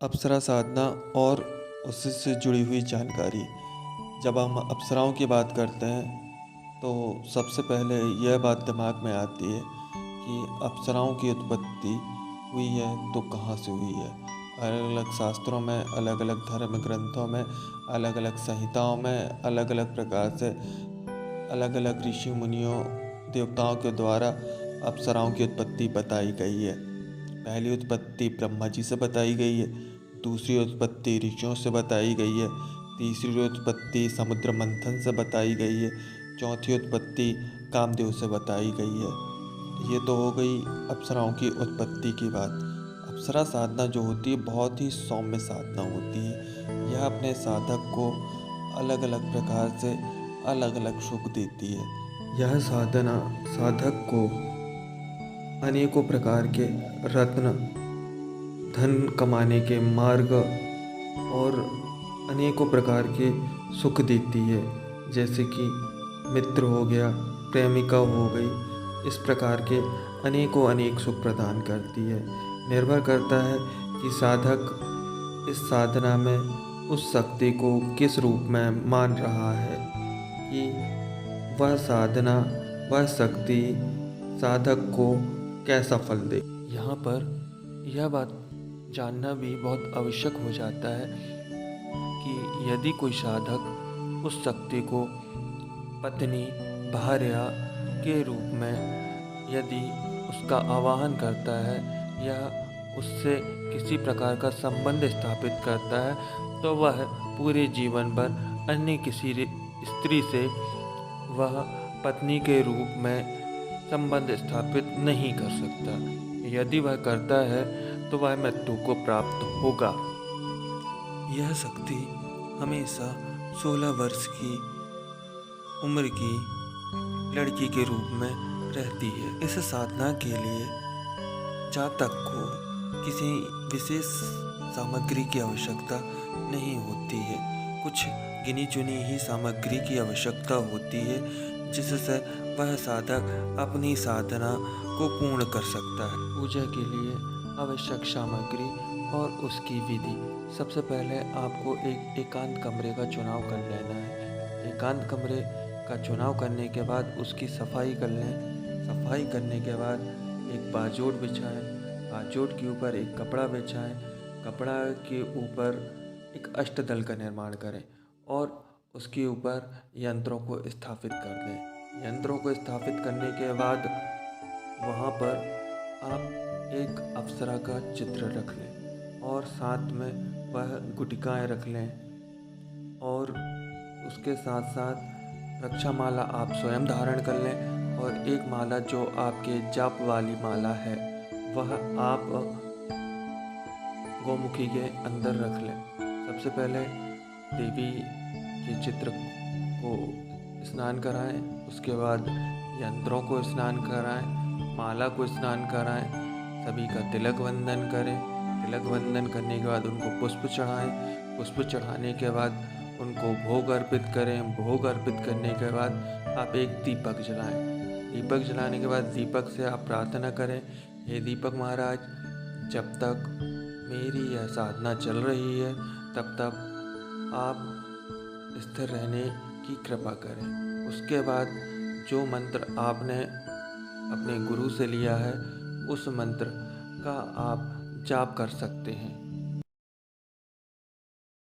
अप्सरा साधना और उससे जुड़ी हुई जानकारी। जब हम अप्सराओं की बात करते हैं तो सबसे पहले यह बात दिमाग में आती है कि अप्सराओं की उत्पत्ति हुई है तो कहाँ से हुई है। अलग अलग शास्त्रों में, अलग अलग धर्म ग्रंथों में, अलग अलग संहिताओं में अलग अलग प्रकार से अलग अलग ऋषि मुनियों देवताओं के द्वारा अप्सराओं की उत्पत्ति बताई गई है। पहली उत्पत्ति ब्रह्मा जी से बताई गई है, दूसरी उत्पत्ति ऋषियों से बताई गई है, तीसरी उत्पत्ति समुद्र मंथन से बताई गई है, चौथी उत्पत्ति कामदेव से बताई गई है। ये तो हो गई अप्सराओं की उत्पत्ति की बात। अप्सरा साधना जो होती है बहुत ही सौम्य साधना होती है। यह अपने साधक को अलग अलग प्रकार से अलग अलग सुख देती है। यह साधना साधक को अनेकों प्रकार के रत्न, धन कमाने के मार्ग और अनेकों प्रकार के सुख देती है। जैसे कि मित्र हो गया, प्रेमिका हो गई, इस प्रकार के अनेकों अनेक सुख प्रदान करती है। निर्भर करता है कि साधक इस साधना में उस शक्ति को किस रूप में मान रहा है कि वह साधना, वह शक्ति साधक को कैसा फल दे। यहाँ पर यह बात जानना भी बहुत आवश्यक हो जाता है कि यदि कोई साधक उस शक्ति को पत्नी, भार्या के रूप में यदि उसका आवाहन करता है या उससे किसी प्रकार का संबंध स्थापित करता है तो वह पूरे जीवन भर अन्य किसी स्त्री से वह पत्नी के रूप में संबंध स्थापित नहीं कर सकता। यदि वह करता है तो वह मृत्यु को प्राप्त होगा। यह शक्ति हमेशा 16 वर्ष की उम्र की लड़की के रूप में रहती है। इस साधना के लिए जातक को किसी विशेष सामग्री की आवश्यकता नहीं होती है। कुछ गिनी चुनी ही सामग्री की आवश्यकता होती है जिससे वह साधक अपनी साधना को पूर्ण कर सकता है। पूजा के लिए आवश्यक सामग्री और उसकी विधि। सबसे पहले आपको एक एकांत कमरे का चुनाव कर लेना है। एकांत कमरे का चुनाव करने के बाद उसकी सफाई कर लें। सफाई करने के बाद एक बाजोट बिछाएं। बाजोट के ऊपर एक कपड़ा बिछाएं। कपड़ा के ऊपर एक अष्टदल का निर्माण करें और उसके ऊपर यंत्रों को स्थापित कर दें। यंत्रों को स्थापित करने के बाद वहाँ पर आप एक अप्सरा का चित्र रख लें और साथ में वह गुटिकाएँ रख लें और उसके साथ साथ रक्षा माला आप स्वयं धारण कर लें और एक माला जो आपके जाप वाली माला है वह आप गौमुखी के अंदर रख लें। सबसे पहले देवी के चित्र को स्नान कराएं, उसके बाद यंत्रों को स्नान कराएं, माला को स्नान कराएं, सभी का तिलक वंदन करें। तिलक वंदन करने के बाद उनको पुष्प चढ़ाएं। पुष्प चढ़ाने के बाद उनको भोग अर्पित करें। भोग अर्पित करने के बाद आप एक दीपक जलाएं। दीपक जलाने के बाद दीपक से आप प्रार्थना करें, हे दीपक महाराज, जब तक मेरी यह साधना चल रही है तब तक आप स्थिर रहने की कृपा करें। उसके बाद जो मंत्र आपने अपने गुरु से लिया है उस मंत्र का आप जाप कर सकते हैं।